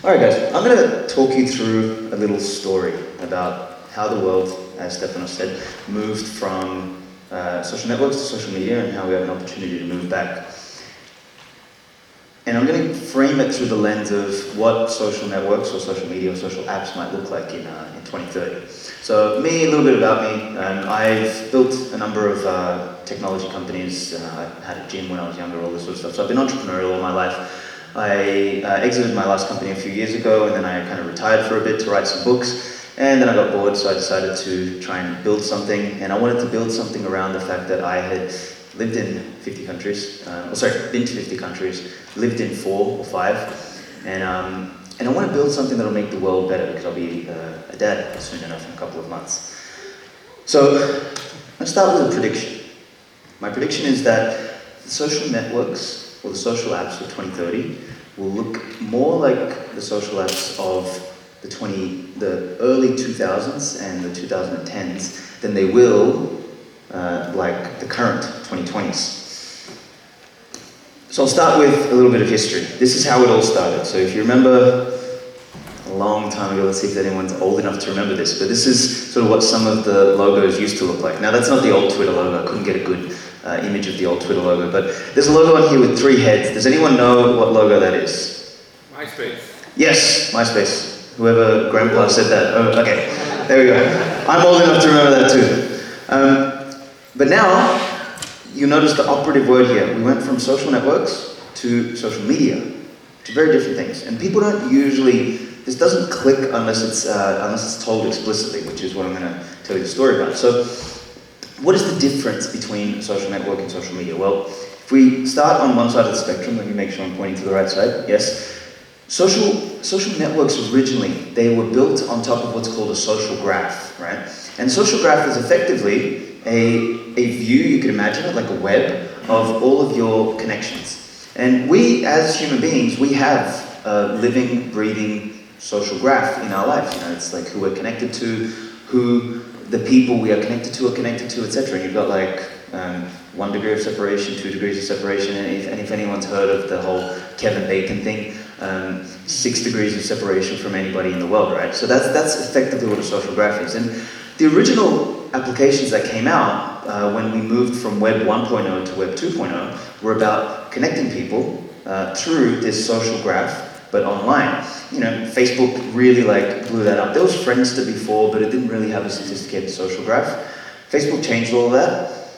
Alright guys, I'm going to talk you through a little story about how the world, as Stefano said, moved from social networks to social media and how we have an opportunity to move back. And I'm going to frame it through the lens of what social networks or social media or social apps might look like in 2030. So me, a little bit about me. I've built a number of technology companies. I had a gym when I was younger, all this sort of stuff. So I've been entrepreneurial all my life. I exited my last company a few years ago, and then I kind of retired for a bit to write some books. And then I got bored, so I decided to try and build something. And I wanted to build something around the fact that I had lived in 50 countries, been to 50 countries, lived in 4 or 5, and I want to build something that'll make the world better because I'll be a dad soon enough in a couple of months. So let's start with a prediction. My prediction is that the social networks or the social apps for 2030 will look more like the social apps of the early 2000s and the 2010s than they will like the current 2020s. So I'll start with a little bit of history. This is how it all started. So if you remember a long time ago, let's see if anyone's old enough to remember this, but this is sort of what some of the logos used to look like. Now that's not the old Twitter logo, I couldn't get a good image of the old Twitter logo, but there's a logo on here with 3 heads. Does anyone know what logo that is? MySpace. Yes, MySpace. Whoever grandpa said that. Oh, okay, there we go. I'm old enough to remember that too. But now, you notice the operative word here. We went from social networks to social media, to very different things. And people don't usually, this doesn't click unless it's told explicitly, which is what I'm going to tell you the story about. So, what is the difference between social network and social media? Well, if we start on one side of the spectrum, let me make sure I'm pointing to the right side, yes. Social networks originally, they were built on top of what's called a social graph, right? And a social graph is effectively a view, you could imagine it like a web, of all of your connections. And we, as human beings, we have a living, breathing social graph in our lives. You know, it's like who we're connected to, who the people we are connected to, etc. And you've got like 1 degree of separation, 2 degrees of separation, and if anyone's heard of the whole Kevin Bacon thing, 6 degrees of separation from anybody in the world, right? So that's effectively what a social graph is. And the original applications that came out when we moved from Web 1.0 to Web 2.0 were about connecting people through this social graph, but online. You know, Facebook really like blew that up. There was Friendster before, but it didn't really have a sophisticated social graph. Facebook changed all of that.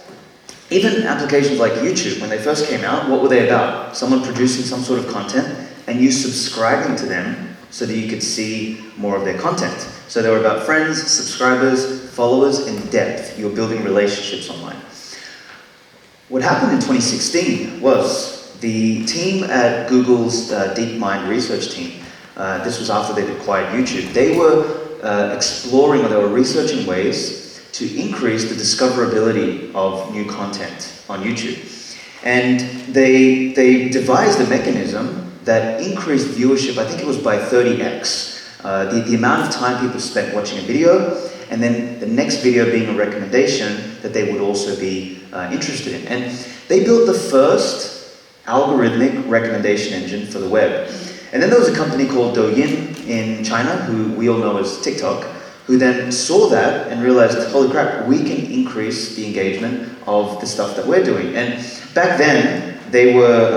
Even applications like YouTube, when they first came out, what were they about? Someone producing some sort of content and you subscribing to them so that you could see more of their content. So they were about friends, subscribers, followers, and depth. You were building relationships online. What happened in 2016 was the team at Google's DeepMind research team, this was after they'd acquired YouTube, they were exploring, or they were researching ways to increase the discoverability of new content on YouTube. And they devised a mechanism that increased viewership, I think it was by 30x. The amount of time people spent watching a video, and then the next video being a recommendation that they would also be interested in. And they built the first algorithmic recommendation engine for the web. And then there was a company called Douyin in China, who we all know as TikTok, who then saw that and realized, holy crap, we can increase the engagement of the stuff that we're doing. And back then, they were,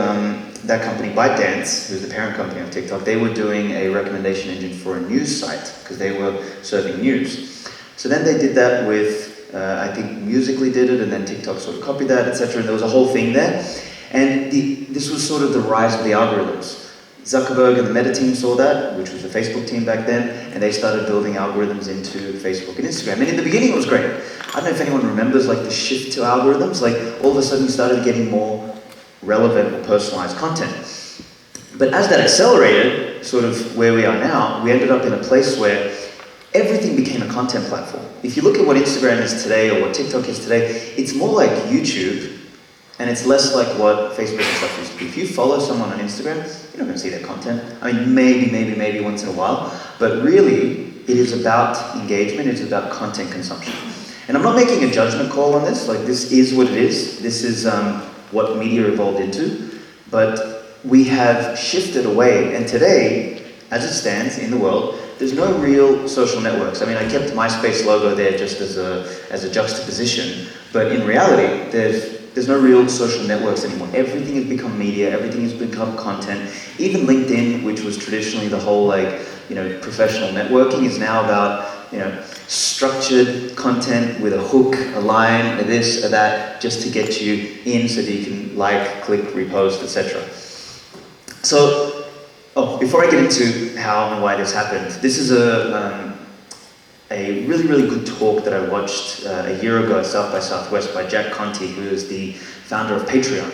that company, ByteDance, who's the parent company of TikTok, they were doing a recommendation engine for a news site, because they were serving news. So then they did that with, I think Musical.ly did it, and then TikTok sort of copied that, etc. And there was a whole thing there. And this was sort of the rise of the algorithms. Zuckerberg and the Meta team saw that, which was the Facebook team back then, and they started building algorithms into Facebook and Instagram. And in the beginning it was great. I don't know if anyone remembers like the shift to algorithms, like all of a sudden you started getting more relevant or personalized content. But as that accelerated, sort of where we are now, we ended up in a place where everything became a content platform. If you look at what Instagram is today or what TikTok is today, it's more like YouTube, and it's less like what Facebook and stuff used to be. If you follow someone on Instagram, you're not going to see their content. I mean, maybe once in a while, but really, it is about engagement, it's about content consumption. And I'm not making a judgment call on this, like this is what it is, this is what media evolved into, but we have shifted away, and today, as it stands in the world, there's no real social networks. I mean, I kept MySpace logo there just as a juxtaposition, but in reality, there's no real social networks anymore. Everything has become media, everything has become content. Even LinkedIn, which was traditionally the whole professional networking, is now about structured content with a hook, a line, a this, a that, just to get you in so that you can like, click, repost, etc. So, before I get into how and why this happened, this is a really, really good talk that I watched a year ago at South by Southwest by Jack Conte, who is the founder of Patreon.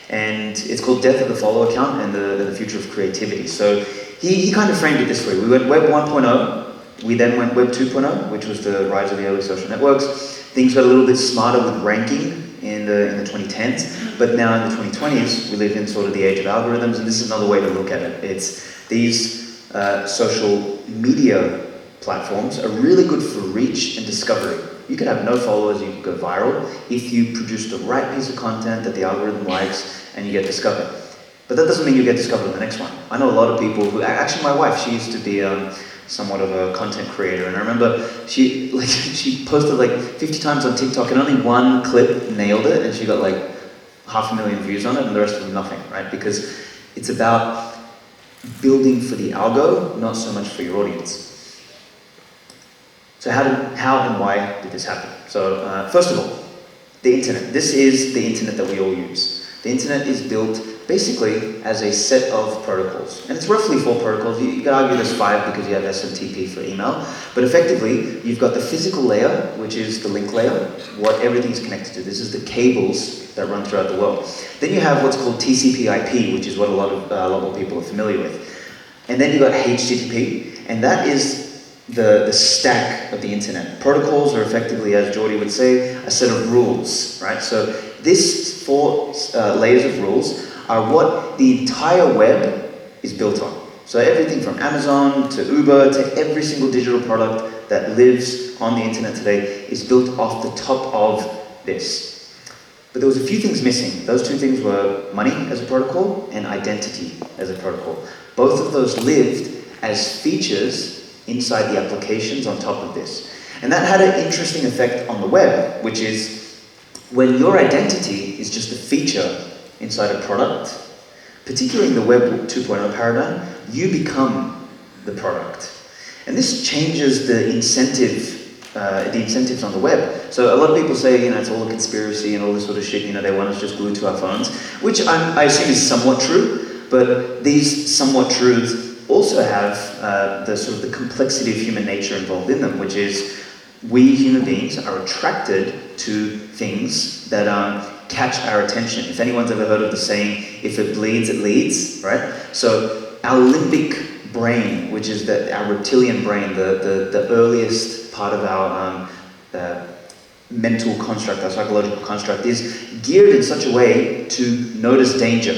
And it's called Death of the Follow Account and the Future of Creativity. So he kind of framed it this way. We went Web 1.0, we then went Web 2.0, which was the rise of the early social networks. Things got a little bit smarter with ranking in the 2010s, but now in the 2020s, we live in sort of the age of algorithms, and this is another way to look at it. It's these social media platforms are really good for reach and discovery. You could have no followers, you could go viral if you produce the right piece of content that the algorithm likes and you get discovered. But that doesn't mean you get discovered in the next one. I know a lot of people who, actually my wife, she used to be somewhat of a content creator, and I remember she posted like 50 times on TikTok and only one clip nailed it, and she got like 500,000 views on it, and the rest of them nothing, right? Because it's about building for the algo, not so much for your audience. So how and why did this happen? So first of all, the internet. This is the internet that we all use. The internet is built basically as a set of protocols. And it's roughly 4 protocols. You could argue there's 5 because you have SMTP for email. But effectively, you've got the physical layer, which is the link layer, what everything is connected to. This is the cables that run throughout the world. Then you have what's called TCP/IP, which is what a lot more people are familiar with. And then you've got HTTP, and that is the stack of the internet. Protocols are effectively, as Geordie would say, a set of rules, right? So this 4 layers of rules are what the entire web is built on. So everything from Amazon to Uber to every single digital product that lives on the internet today is built off the top of this. But there was a few things missing. Those 2 things were money as a protocol and identity as a protocol. Both of those lived as features inside the applications on top of this. And that had an interesting effect on the web, which is when your identity is just a feature inside a product, particularly in the Web 2.0 paradigm, you become the product. And this changes the incentives on the web. So a lot of people say, it's all a conspiracy and all this sort of shit, they want us just glued to our phones, which I assume is somewhat true, but these somewhat truths also have the complexity of human nature involved in them, which is we human beings are attracted to things that catch our attention. If anyone's ever heard of the saying, if it bleeds, it leads, right? So our limbic brain, which is our reptilian brain, the earliest part of our mental construct, our psychological construct, is geared in such a way to notice danger,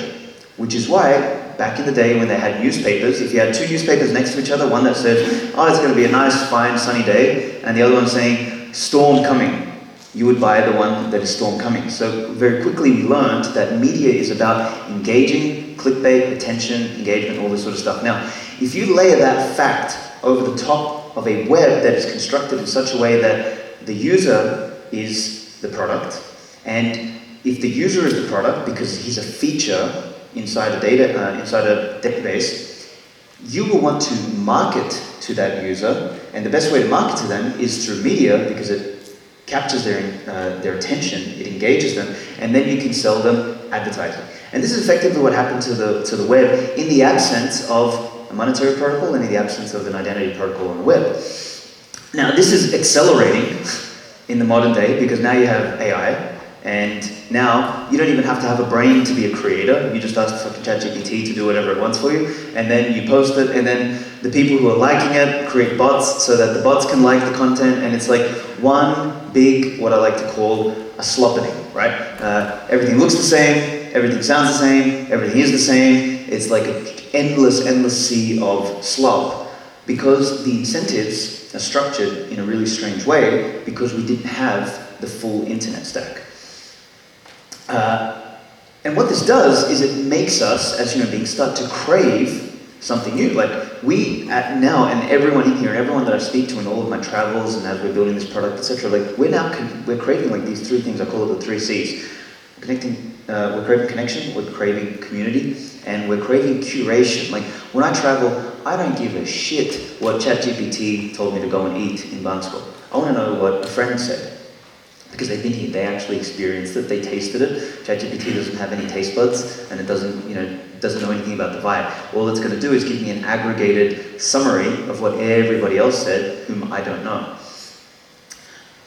which is why back in the day when they had newspapers, if you had 2 newspapers next to each other, one that said, it's going to be a nice, fine, sunny day, and the other one saying, storm coming, you would buy the one that is storm coming. So very quickly we learned that media is about engaging, clickbait, attention, engagement, all this sort of stuff. Now, if you layer that fact over the top of a web that is constructed in such a way that the user is the product, and if the user is the product because he's a feature inside a database, you will want to market to that user, and the best way to market to them is through media because it captures their attention, it engages them, and then you can sell them advertising. And this is effectively what happened to the web in the absence of a monetary protocol and in the absence of an identity protocol on the web. Now this is accelerating in the modern day because now you have AI, and now you don't even have to have a brain to be a creator. You just ask fucking ChatGPT to do whatever it wants for you, and then you post it, and then the people who are liking it create bots so that the bots can like the content, and it's like one big, what I like to call a sloppening, right? Everything looks the same, everything sounds the same, everything is the same. It's like an endless sea of slop because the incentives are structured in a really strange way because we didn't have the full internet stack. And what this does is it makes us, as human beings, start to crave something new. Like, we now, and everyone in here, and everyone that I speak to in all of my travels, and as we're building this product, etc., like we're craving like these three things. I call it the three C's. We're craving connection, we're craving community, and we're craving curation. Like when I travel, I don't give a shit what ChatGPT told me to go and eat in Bansko. I want to know what a friend said. Because they've been here, they actually experienced it, they tasted it. ChatGPT doesn't have any taste buds, and it doesn't know anything about the vibe. All it's going to do is give me an aggregated summary of what everybody else said, whom I don't know.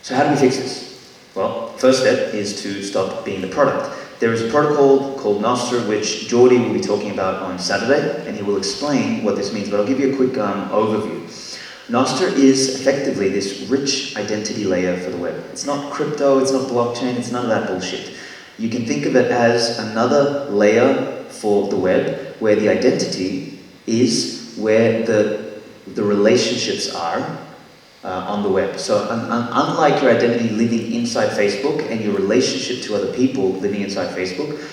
So how do we fix this? Well, first step is to stop being the product. There is a protocol called Nostr, which Jordi will be talking about on Saturday, and he will explain what this means, but I'll give you a quick overview. Nostr is effectively this rich identity layer for the web. It's not crypto, it's not blockchain, it's none of that bullshit. You can think of it as another layer for the web where the identity is where the relationships are on the web. So unlike your identity living inside Facebook and your relationship to other people living inside Facebook,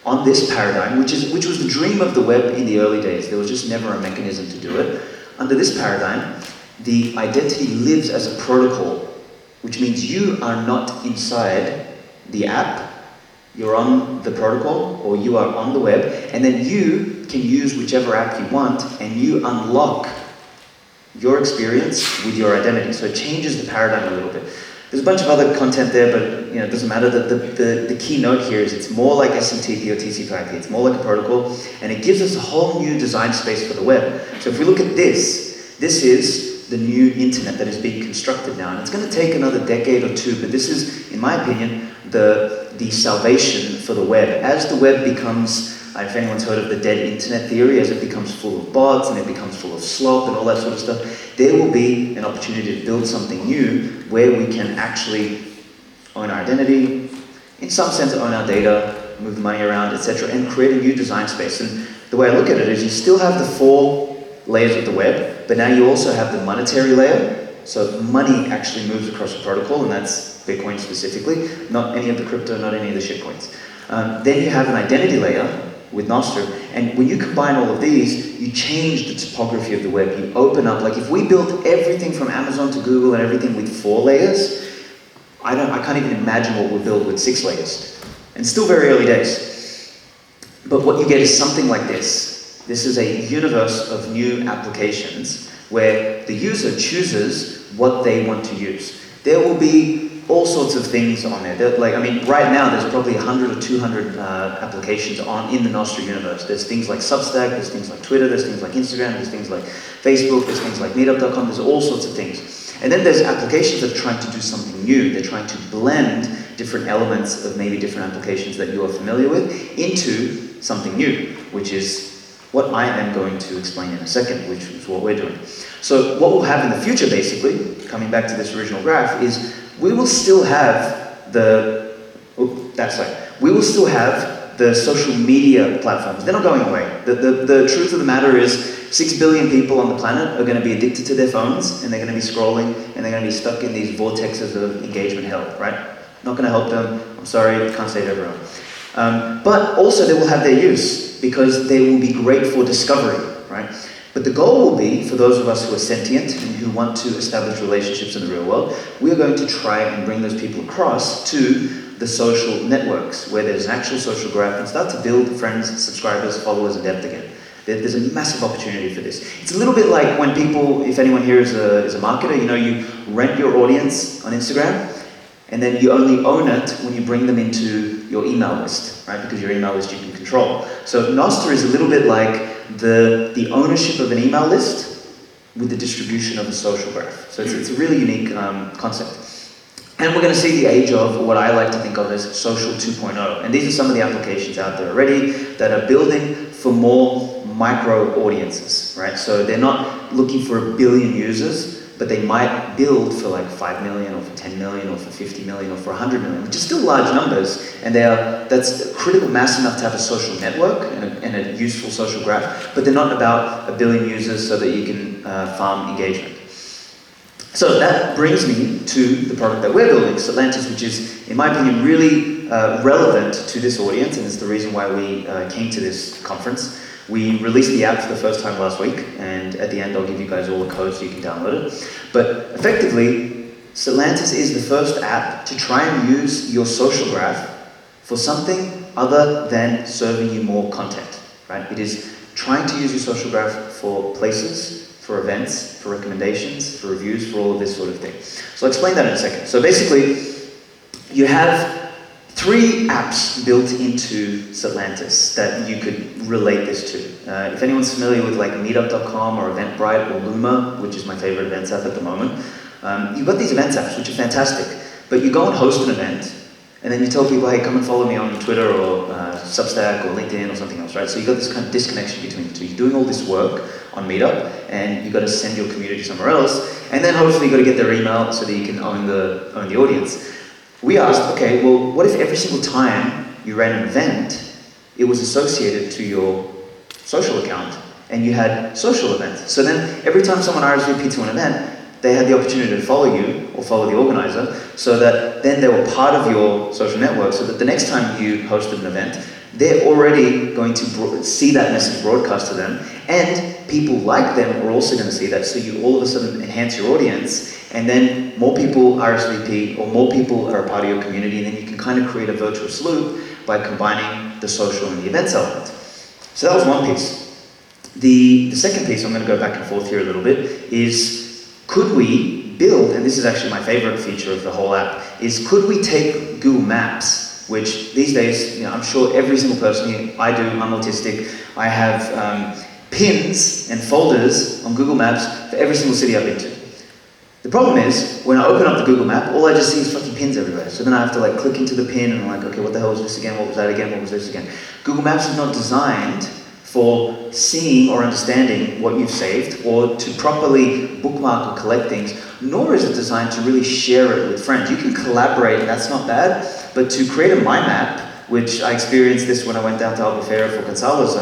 on this paradigm, which was the dream of the web in the early days, there was just never a mechanism to do it. Under this paradigm, the identity lives as a protocol, which means you are not inside the app, you're on the protocol, or you are on the web, and then you can use whichever app you want, and you unlock your experience with your identity. So it changes the paradigm a little bit. There's a bunch of other content there, but it doesn't matter. The key note here is it's more like SMTP or TCP/IP. It's more like a protocol, and it gives us a whole new design space for the web. So if we look at this is the new internet that is being constructed now, and it's going to take another decade or two, but this is, in my opinion, the salvation for the web. As the web becomes, if anyone's heard of the dead internet theory, as it becomes full of bots and it becomes full of slop and all that sort of stuff, there will be an opportunity to build something new where we can actually own our identity, in some sense own our data, move the money around, etc., and create a new design space. And the way I look at it is you still have the four layers of the web, but now you also have the monetary layer. So money actually moves across the protocol, and that's Bitcoin specifically, not any of the crypto, not any of the shitcoins. Then you have an identity layer with Nostr, and when you combine all of these, you change the topography of the web. You open up, like if we built everything from Amazon to Google and everything with 4 layers, I can't even imagine what we'll build with 6 layers. And still very early days. But what you get is something like this. This is a universe of new applications where the user chooses what they want to use. There will be all sorts of things on there. Right now there's probably 100 or 200 applications in the Nostr universe. There's things like Substack, there's things like Twitter, there's things like Instagram, there's things like Facebook, there's things like Meetup.com, there's all sorts of things. And then there's applications that are trying to do something new. They're trying to blend different elements of maybe different applications that you are familiar with into something new, which is what I am going to explain in a second, which is what we're doing. So what we'll have in the future, basically, coming back to this original graph, is we will still have the social media platforms. They're not going away. The truth of the matter is 6 billion people on the planet are going to be addicted to their phones, and they're going to be scrolling, and they're going to be stuck in these vortexes of engagement hell, right? Not going to help them. I'm sorry, can't save everyone. But also they will have their use, because they will be great for discovery, right? But the goal will be, for those of us who are sentient and who want to establish relationships in the real world, we are going to try and bring those people across to the social networks, where there's an actual social graph, and start to build friends, subscribers, followers, and depth again. There's a massive opportunity for this. It's a little bit like when people, if anyone here is a marketer, you rent your audience on Instagram, and then you only own it when you bring them into your email list, right? Because your email list you can control. So Nostr is a little bit like the ownership of an email list with the distribution of a social graph. So it's a really unique concept. And we're going to see the age of what I like to think of as social 2.0. And these are some of the applications out there already that are building for more micro audiences, right? So they're not looking for 1 billion users, but they might build for like 5 million or for 10 million or for 50 million or for 100 million, which is still large numbers, and that's a critical mass enough to have a social network and a useful social graph, but they're not about 1 billion users so that you can farm engagement. So that brings me to the product that we're building, Satlantis, which is, in my opinion, really relevant to this audience, and it's the reason why we came to this conference, We released the app for the first time last week, and at the end I'll give you guys all the code so you can download it. But effectively, Satlantis is the first app to try and use your social graph for something other than serving you more content, right? It is trying to use your social graph for places, for events, for recommendations, for reviews, for all of this sort of thing. So I'll explain that in a second. So basically, you have 3 apps built into Satlantis that you could relate this to. If anyone's familiar with like meetup.com or Eventbrite or Luma, which is my favorite events app at the moment, you've got these events apps, which are fantastic, but you go and host an event, and then you tell people, hey, come and follow me on Twitter or Substack or LinkedIn or something else, right? So you've got this kind of disconnection between the two. You're doing all this work on Meetup, and you've got to send your community somewhere else, and then hopefully you've got to get their email so that you can own the audience. We asked, okay, well, what if every single time you ran an event, it was associated to your social account, and you had social events? So then every time someone RSVP'd to an event, they had the opportunity to follow you or follow the organizer, so that then they were part of your social network, so that the next time you hosted an event, they're already going to see that message broadcast to them, and people like them are also going to see that, so you all of a sudden enhance your audience, and then more people RSVP or more people are a part of your community, and then you can kind of create a virtuous loop by combining the social and the events element. So that was one piece. The second piece, I'm going to go back and forth here a little bit, is could we build, and this is actually my favorite feature of the whole app, is could we take Google Maps, which these days, you know, I'm sure every single person here, I do, I'm autistic, I have pins and folders on Google Maps for every single city I've been to. The problem is, when I open up the Google Map, all I just see is fucking pins everywhere. So then I have to like click into the pin and I'm like, okay, what the hell was this again? What was that again? What was this again? Google Maps is not designed for seeing or understanding what you've saved or to properly bookmark or collect things, nor is it designed to really share it with friends. You can collaborate, and that's not bad, but to create a mind map, which I experienced this when I went down to Albufeira for Gonzalo's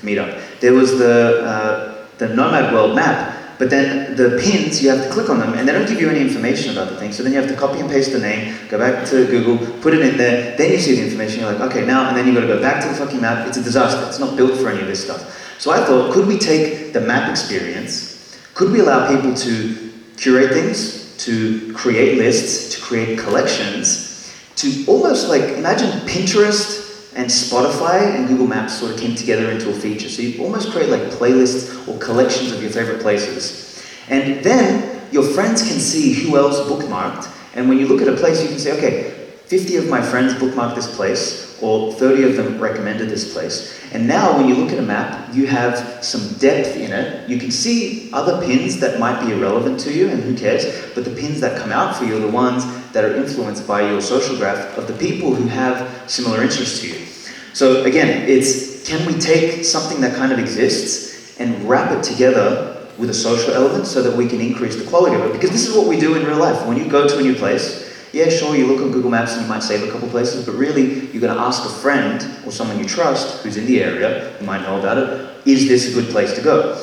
meetup. There was the Nomad world map, but then the pins, you have to click on them, and they don't give you any information about the thing, so then you have to copy and paste the name, go back to Google, put it in there, then you see the information, you're like, okay, now, and then you've got to go back to the fucking map. It's a disaster. It's not built for any of this stuff. So I thought, could we take the map experience, could we allow people to curate things, to create lists, to create collections, to almost like, imagine Pinterest and Spotify and Google Maps sort of came together into a feature. So you almost create like playlists or collections of your favorite places. And then your friends can see who else bookmarked. And when you look at a place, you can say, okay, 50 of my friends bookmarked this place, or 30 of them recommended this place. And now when you look at a map, you have some depth in it. You can see other pins that might be irrelevant to you, and who cares, but the pins that come out for you are the ones that are influenced by your social graph of the people who have similar interests to you. So again, it's, can we take something that kind of exists and wrap it together with a social element so that we can increase the quality of it? Because this is what we do in real life. When you go to a new place, yeah, sure, you look on Google Maps and you might save a couple places, but really, you're going to ask a friend or someone you trust who's in the area, who might know about it, is this a good place to go?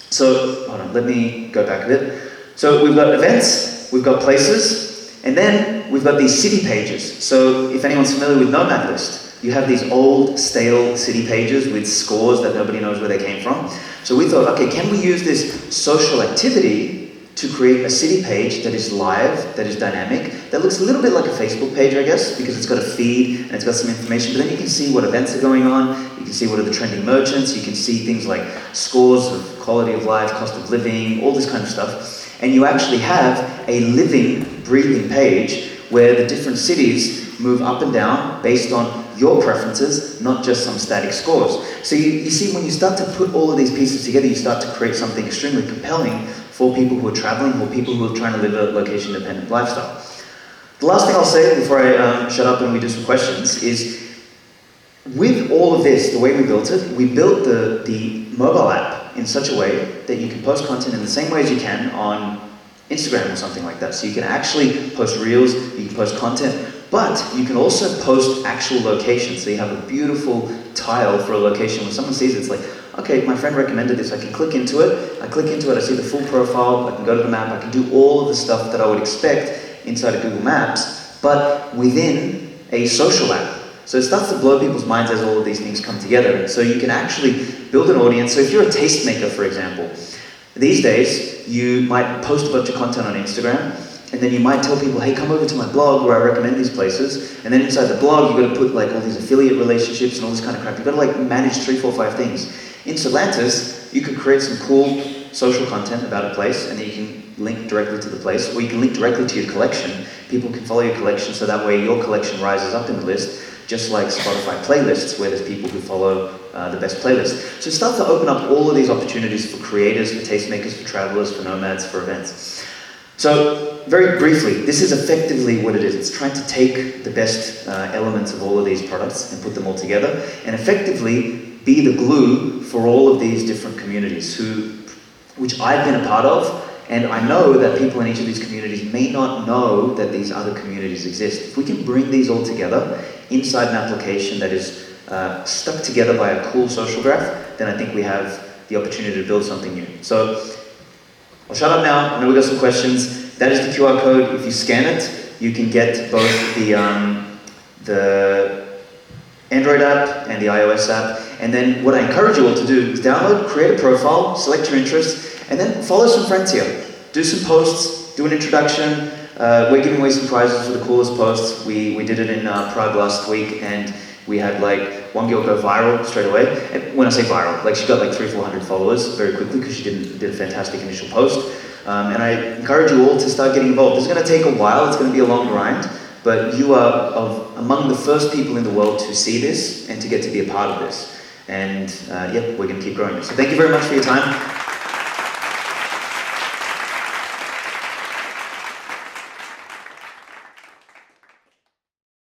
So, hold on, let me go back a bit. So we've got events, we've got places, and then we've got these city pages. So if anyone's familiar with Nomad List, you have these old, stale city pages with scores that nobody knows where they came from. So we thought, okay, can we use this social activity to create a city page that is live, that is dynamic, that looks a little bit like a Facebook page, I guess, because it's got a feed and it's got some information, but then you can see what events are going on, you can see what are the trending merchants, you can see things like scores of quality of life, cost of living, all this kind of stuff. And you actually have a living, breathing page where the different cities move up and down based on your preferences, not just some static scores. So you see, when you start to put all of these pieces together, you start to create something extremely compelling for people who are traveling or people who are trying to live a location-dependent lifestyle. The last thing I'll say before I shut up and we do some questions is, with all of this, the way we built it, we built the mobile app in such a way that you can post content in the same way as you can on Instagram or something like that. So you can actually post reels, you can post content, but you can also post actual locations. So you have a beautiful tile for a location. When someone sees it, it's like, okay, my friend recommended this, I can click into it, I see the full profile, I can go to the map, I can do all of the stuff that I would expect inside of Google Maps, but within a social app. So it starts to blow people's minds as all of these things come together. And so you can actually build an audience. So if you're a tastemaker, for example, these days you might post a bunch of content on Instagram, and then you might tell people, hey, come over to my blog where I recommend these places. And then inside the blog, you've got to put like all these affiliate relationships and all this kind of crap. You've got to like manage 3, 4, 5 things. In Stellantis, you could create some cool social content about a place, and then you can link directly to the place, or you can link directly to your collection. People can follow your collection, so that way your collection rises up in the list, just like Spotify playlists, where there's people who follow the best playlist. So start to open up all of these opportunities for creators, for tastemakers, for travelers, for nomads, for events. So, very briefly, this is effectively what it is. It's trying to take the best elements of all of these products and put them all together, and effectively be the glue for all of these different communities, which I've been a part of, and I know that people in each of these communities may not know that these other communities exist. If we can bring these all together inside an application that is stuck together by a cool social graph, then I think we have the opportunity to build something new. So, I'll shut up now. I know we've got some questions. That is the QR code. If you scan it, you can get both the Android app and the iOS app. And then what I encourage you all to do is download, create a profile, select your interests, and then follow some friends here. Do some posts, do an introduction. We're giving away some prizes for the coolest posts. We did it in Prague last week, and we had like one girl go viral straight away. And when I say viral, like she got like 300 or 400 followers very quickly because she did a fantastic initial post. And I encourage you all to start getting involved. It's going to take a while, it's going to be a long grind, but you are among the first people in the world to see this and to get to be a part of this. And yeah, we're going to keep growing it. So thank you very much for your time.